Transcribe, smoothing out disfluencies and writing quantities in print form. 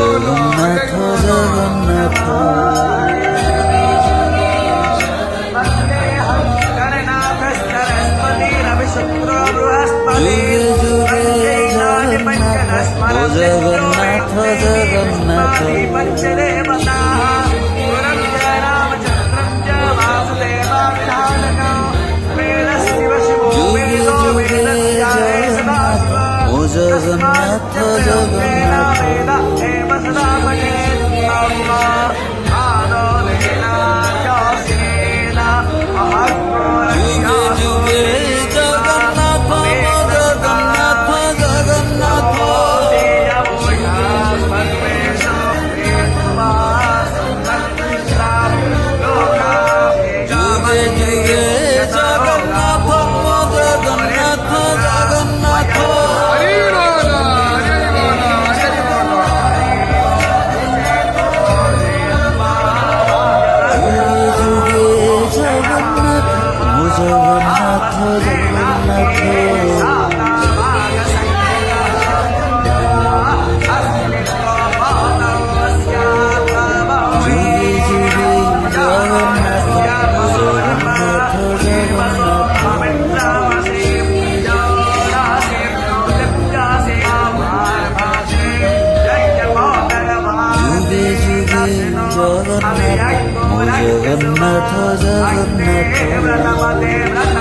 জগন্নাথ জগন্নাথ যুগে যুগে জগন্নাথ ও জগন্নাথ জগন্নাথ যুগে যুগে জগন্নাথ ও জগন্নাথ জগন্নাথ যুগে যুগে জগন্নাথ জগন্নাথ জগন্নাথ যুগে যুগে জগন্নাথ জগন্নাথ জগন্নাথ জগন্নাথ জগন্নাথ যুগে যুগে জগন্নাথ জগন্নাথ যুগে যুগে জগন্নাথ জগন্নাথ জগন্নাথ